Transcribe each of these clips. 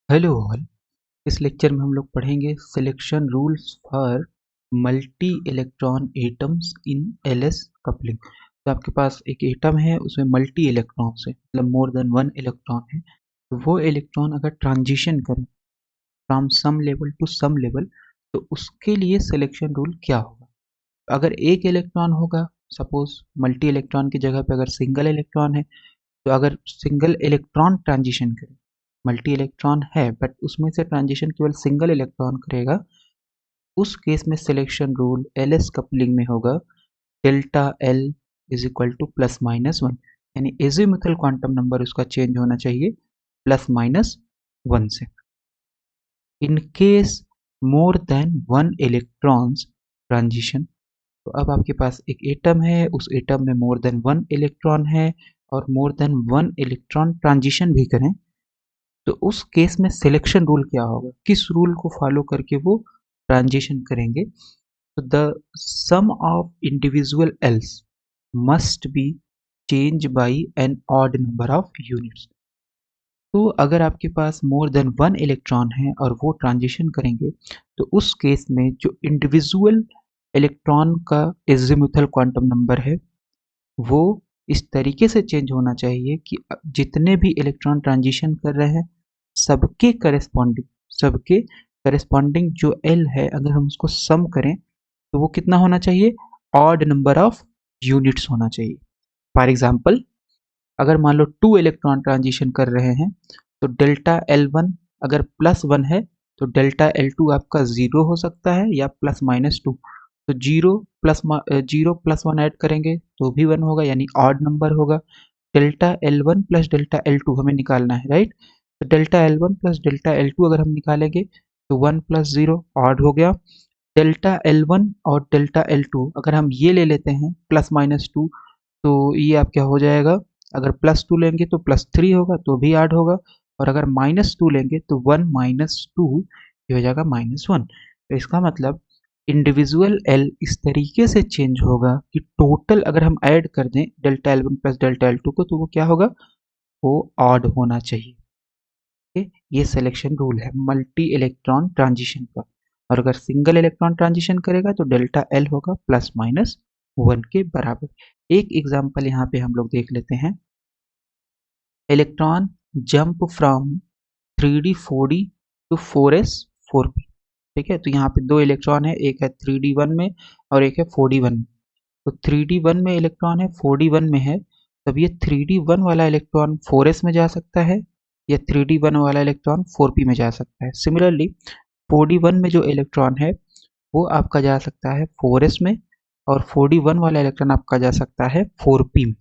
Hello all. इस lecture में हम लोग पढ़ेंगे selection rules for multi electron atoms in LS coupling. तो आपके पास एक एटम है, उसमें मल्टी इलेक्ट्रॉन्स है, मतलब मोर देन वन इलेक्ट्रॉन है। तो वो इलेक्ट्रॉन अगर ट्रांजिशन करें from some level to some level, तो उसके लिए सिलेक्शन रूल क्या होगा। अगर एक इलेक्ट्रॉन होगा, सपोज मल्टी इलेक्ट्रॉन की जगह पे अगर सिंगल इलेक्ट्रॉन है, तो अगर सिंगल इलेक्ट्रॉन ट्रांजिशन करे, मल्टी इलेक्ट्रॉन है बट उसमें से ट्रांजिशन केवल सिंगल इलेक्ट्रॉन करेगा, उस केस में selection rule L S coupling में होगा delta L is equal two plus minus one, यानी एजीमुथल क्वांटम नंबर उसका चेंज होना चाहिए प्लस माइनस वन से। In case more than one electrons transition, तो अब आपके पास एक एटम है, उस एटम में मोर देन वन इलेक्ट्रॉन है और मोर देन वन इलेक्ट्रॉन ट्रांजिशन भी करें, तो उस केस में सिलेक्शन रूल क्या होगा, किस रूल को फॉलो करके वो ट्रांजिशन करेंगे। तो the sum of individual else must be change by an odd number of units. तो अगर आपके पास मोर देन वन इलेक्ट्रॉन है और वो ट्रांजिशन करेंगे, तो उस केस में जो इंडिविजुअल इलेक्ट्रॉन का एजीमुथल क्वांटम नंबर है, वो इस तरीके से चेंज होना चाहिए कि जितने भी इलेक्ट्रॉन ट्रांजिशन कर रहे हैं, सबके करेस्पॉन्डिंग सबके करेस्पॉन्डिंग जो एल है, अगर हम उसको सम करें तो वो कितना होना चाहिए, ऑड नंबर ऑफ यूनिट्स होना चाहिए। फॉर एग्जाम्पल, अगर मान लो टू इलेक्ट्रॉन ट्रांजिशन कर रहे हैं, तो डेल्टा एल वन अगर प्लस वन है, तो डेल्टा एल टू आपका जीरो हो सकता है या प्लस माइनस टू। तो जीरो प्लस वन ऐड करेंगे तो भी वन होगा, यानी ऑड नंबर होगा। Delta L one plus delta L two हमें निकालना है, राइट। तो delta L one plus delta L two अगर हम निकालेंगे, तो वन प्लस जीरो ऑड हो गया। डेल्टा एल वन और डेल्टा एल टू अगर हम ये ले लेते हैं प्लस माइनस टू, तो ये आप क्या हो जाएगा, अगर प्लस टू लेंगे तो प्लस थ्री होगा, तो भी ऐड होगा। और अगर माइनस टू लेंगे तो वन माइनस टू ये हो जाएगा माइनस वन। तो इसका मतलब इंडिविजुअल एल इस तरीके से चेंज होगा कि टोटल अगर हम ऐड कर दें delta L one plus delta L two को, तो वो क्या होगा, वो ऑड होना चाहिए। ये सिलेक्शन रूल है मल्टी इलेक्ट्रॉन ट्रांजिशन का। और अगर सिंगल इलेक्ट्रॉन ट्रांजिशन करेगा तो डेल्टा एल होगा प्लस माइनस वन के बराबर। एक एग्जांपल यहाँ पे हम लोग देख लेते हैं। Electron jump from 3D 4D to 4s 4p। ठीक है, तो यहाँ पे दो इलेक्ट्रॉन है, एक है 3D1 में और एक है 4D1 में। तो 3D1 में इलेक्ट्रॉन है, 4D1 में है, तब ये 3D1 वाला इलेक्ट्रॉन 4s में जा सकता है या 3D1 वाला इलेक्ट्रॉन 4p में जा सकता है। सिमिलरली 4D1 में जो इलेक्ट्रॉन है वो आपका जा सकता है 4s में, और 4D1 वाला इलेक्ट्रॉन आपका जा सकता है 4p में।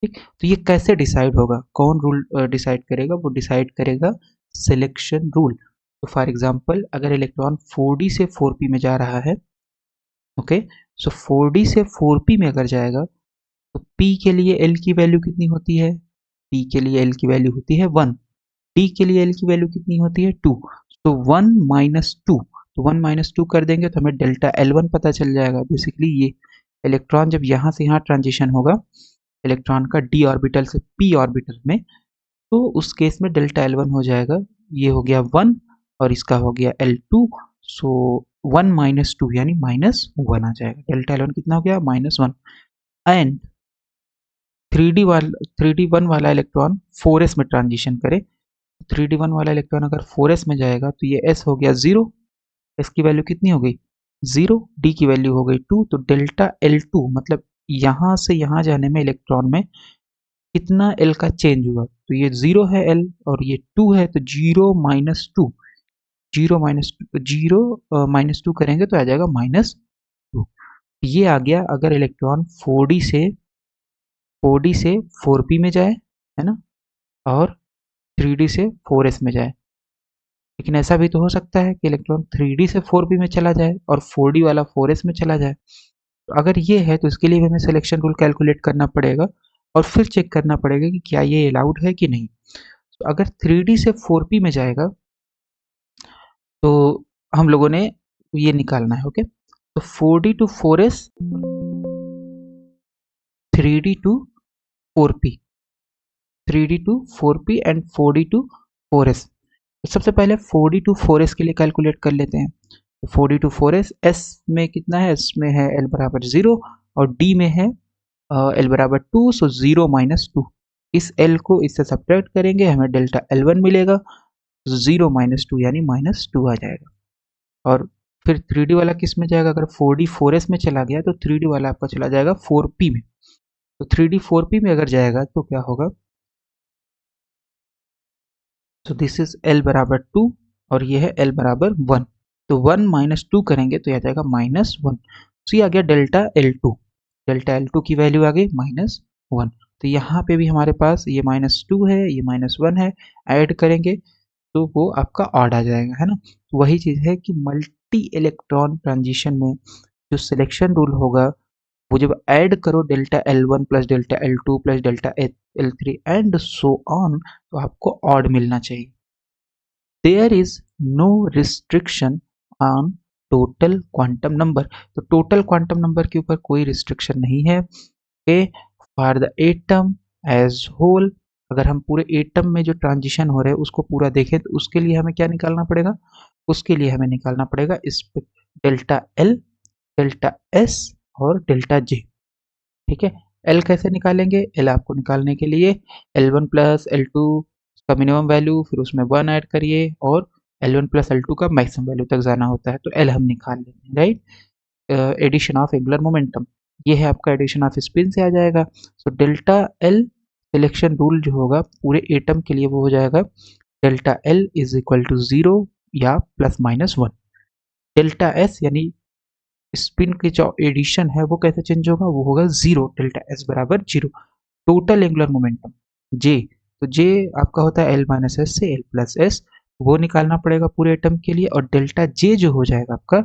ठीक, तो ये कैसे डिसाइड होगा, कौन रूल डिसाइड करेगा, वो डिसाइड करेगा सिलेक्शन रूल। तो फॉर एग्जांपल, अगर इलेक्ट्रॉन 4D से 4p में जा रहा है, ओके, सो 4D से 4p में अगर जाएगा, तो p के लिए l की वैल्यू कितनी होती है, p के लिए l की वैल्यू होती है वन, d के लिए l की वैल्यू कितनी होती है टू। तो वन माइनस टू, तो वन माइनस टू कर देंगे तो हमें डेल्टा एल वन पता चल जाएगा। बेसिकली ये इलेक्ट्रॉन जब यहाँ से यहाँ ट्रांजिशन होगा, इलेक्ट्रॉन का डी ऑर्बिटल से पी ऑर्बिटल में, तो उस केस में डेल्टा एल वन हो जाएगा, ये हो गया वन और इसका हो गया L two. So one minus two यानी माइनस वन आ जाएगा, डेल्टा एल वन कितना हो गया, minus one. And three D one वाला इलेक्ट्रॉन फोर एस में ट्रांजिशन करे, थ्री डी वन वाला इलेक्ट्रॉन अगर फोर एस में जाएगा तो ये एस हो गया जीरो, एस की वैल्यू कितनी हो गई, जीरो, डी की वैल्यू हो गई टू। तो डेल्टा एल टू मतलब यहाँ से यहाँ जाने में इलेक्ट्रॉन में कितना एल का चेंज हुआ, तो ये जीरो है एल और ये टू है, तो zero minus two, zero minus two करेंगे तो आ जाएगा माइनस टू। ये आ गया अगर इलेक्ट्रॉन 4D से 4p में जाए, है ना, और 3D से 4s में जाए। लेकिन ऐसा भी तो हो सकता है कि इलेक्ट्रॉन 3D से 4p में चला जाए और 4D वाला 4s में चला जाए। तो अगर ये है तो इसके लिए हमें सिलेक्शन रूल कैलकुलेट करना पड़ेगा और फिर चेक करना पड़ेगा कि क्या ये अलाउड है कि नहीं। तो अगर 3D से 4p में जाएगा तो हम लोगों ने ये निकालना है, ओके। तो 4D to 4s, 3D to 4p, 3D to 4p and 4D to 4s। तो सबसे पहले 4d टू 4s के लिए कैलकुलेट कर लेते हैं। तो 4d टू 4s, s में कितना है, s में है l बराबर 0 और d में है l बराबर 2, सो 0 माइनस 2। इस l को इससे सब्ट्रैक्ट करेंगे, हमें डेल्टा L1 मिलेगा, 0 माइनस 2 यानी माइनस 2 आ जाएगा। और फिर 3D वाला किस में जाएगा, अगर 4D 4S में चला गया तो 3D वाला आपका चला जाएगा 4P में। तो 3D 4P में अगर जाएगा तो क्या होगा, तो दिस इज l बराबर 2 और ये है l बराबर 1। तो 1 माइनस 2 करेंगे तो यह जाएगा -1। तो ये आ गया डेल्टा L2। डेल्टा L2 की वैल्यू आ गई -1। तो यहाँ पे भी हमारे पास ये -2 है, ये -1 है, ऐड करेंगे तो वो आपका ऑड आ जाएगा, है ना। तो वही चीज़ है कि मल्टी इलेक्ट्रॉन ट्रांजिशन में जो सिलेक्शन रूल होगा, वो जब ऐड करो delta L1 plus delta L2 plus delta L3 and so on, तो आपको ऑड मिलना चाहिए। There is no restriction on total quantum number. तो टोटल क्वांटम नंबर के ऊपर कोई रिस्ट्रिक्शन नहीं है। A for the atom as whole, अगर हम पूरे एटम में जो ट्रांजिशन हो रहे हैं उसको पूरा देखें तो उसके लिए हमें क्या निकालना पड़ेगा, उसके लिए हमें निकालना पड़ेगा इस डेल्टा L, डेल्टा S और डेल्टा J। ठीक है, L कैसे निकालेंगे, L आपको निकालने के लिए L1 प्लस L2 का मिनिमम वैल्यू, फिर उसमें 1 ऐड करिए और L1 प्लस L2 का मैक्सिमम वैल्यू तक जाना होता है, तो L हम निकाल लेते हैं, right. Addition of angular momentum, ये है आपका एडिशन ऑफ स्पिन से आ जाएगा। So delta L selection rule जो होगा पूरे एटम के लिए वो हो जाएगा delta L is equal to 0 या +-1। डेल्टा S यानी स्पिन की जो एडिशन है वो कैसे चेंज होगा, वो होगा 0, डेल्टा S बराबर 0। टोटल एंगुलर मोमेंटम J, तो J आपका होता है L माइनस एस से L प्लस एस, वो निकालना पड़ेगा पूरे एटम के लिए, और डेल्टा J जो हो जाएगा आपका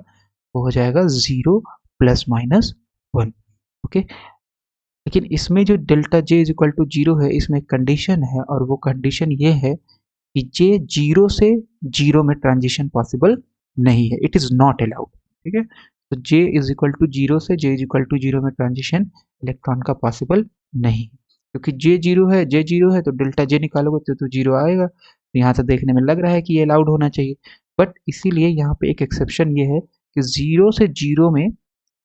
वो हो जाएगा 0 +-1। ओके, लेकिन इसमें जो delta J is equal to 0 है, इसमें एक कंडीशन है और वो कंडीशन ये है कि J 0 से 0 में ट्रांजिशन पॉसिबल नहीं है, इट इज नॉट अलाउड। ठीक है, तो J इज इक्वल टू 0 से J इज इक्वल टू 0 में ट्रांजिशन इलेक्ट्रॉन का पॉसिबल नहीं, क्योंकि J 0 है, J 0 है तो डेल्टा J निकालोगे तो 0 आएगा। तो यहाँ से देखने में लग रहा है कि ये अलाउड होना चाहिए, बट इसीलिए यहाँ पे एक एक्सेप्शन ये है कि 0 से 0 में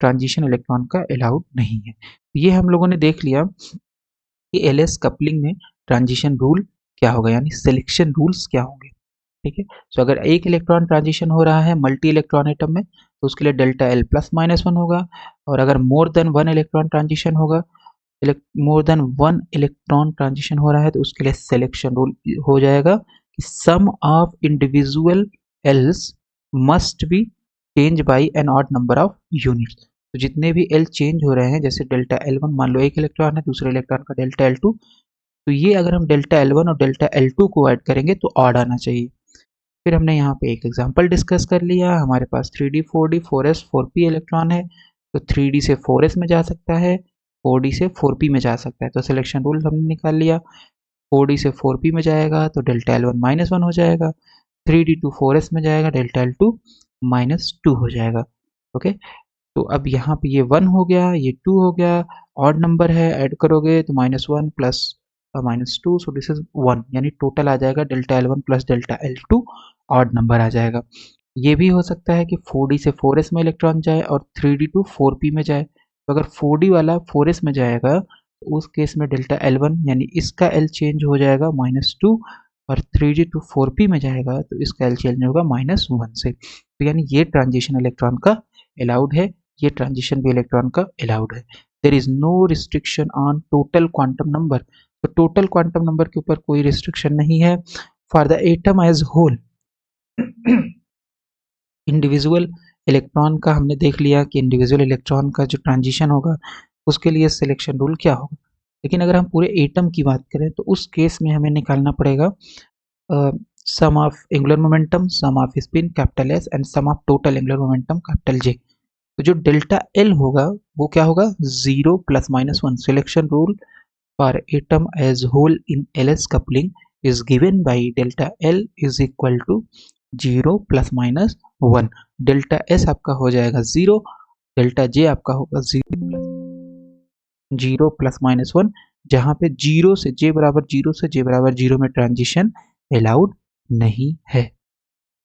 ट्रांजिशन इलेक्ट्रॉन का अलाउड नहीं है। ये हम लोगों ने देख लिया कि एलएस कपलिंग में ट्रांजिशन रूल क्या होगा, यानी सिलेक्शन रूल्स क्या होंगे। ठीक है, तो अगर एक इलेक्ट्रॉन ट्रांजिशन हो रहा है मल्टी इलेक्ट्रॉन एटम में तो उसके लिए डेल्टा एल +-1 होगा, और अगर more than one electron transition होगा, more than one electron transition हो रहा है तो उसके लिए सिलेक्शन रूल हो जाएगा कि sum of individual else must be change by an odd number of units. तो जितने भी एल चेंज हो रहे हैं, जैसे डेल्टा L1 मान लो एक इलेक्ट्रॉन है, दूसरे इलेक्ट्रॉन का डेल्टा L2, तो ये अगर हम डेल्टा L1 और डेल्टा L2 को ऐड करेंगे तो ऑड आना चाहिए। फिर हमने यहाँ पे एक एग्जांपल डिस्कस कर लिया, हमारे पास 3D 4D 4S 4P electron है, तो 3D से 4S में जा सकता है, 4D से 4P में जा सकता है, तो सिलेक्शन रूल हमने निकाल लिया। 4D से 4P में जाएगा तो डेल्टा L1 -1 हो जाएगा, 3D टू 4S में जाएगा डेल्टा L2 -2 हो जाएगा। ओके, तो अब यहाँ पे ये 1 हो गया, ये 2 हो गया, ऑड नंबर है, ऐड करोगे तो -1 प्लस -2, सो दिस इज 1, यानी टोटल आ जाएगा delta L1 plus delta L2, odd number आ जाएगा। ये भी हो सकता है कि 4D से 4S में इलेक्ट्रॉन जाए और 3D टू 4P में जाए, तो अगर 4D वाला 4S में जाएगा तो उस केस में डेल्टा L1 यानी इसका L चेंज हो जाएगा -2, और 3D टू 4P में जाएगा तो इसका L चेंज होगा -1 से। तो यानी ये ट्रांजिशन इलेक्ट्रॉन का अलाउड है, ये ट्रांजिशन भी इलेक्ट्रॉन का अलाउड है। There is no restriction on total quantum number, तो टोटल क्वांटम नंबर के ऊपर कोई रिस्ट्रिक्शन नहीं है। For the atom as whole, individual electron का हमने देख लिया कि इंडिविजुअल इलेक्ट्रॉन का जो ट्रांजिशन होगा उसके लिए सिलेक्शन रूल क्या होगा, लेकिन अगर हम पूरे एटम की बात करें तो उस केस में हमें निकालना पड़ेगा sum of angular momentum, sum of spin capital S and sum of total angular momentum capital J. तो जो डेल्टा एल होगा वो क्या होगा, 0 +-1। Selection rule for atom as whole in LS coupling is given by delta L is equal to 0 +-1। Delta S आपका हो जाएगा 0, delta J आपका होगा 0 +-1, जहाँ पे 0 से j बराबर 0 से j बराबर 0 में ट्रांजिशन अलाउड नहीं है।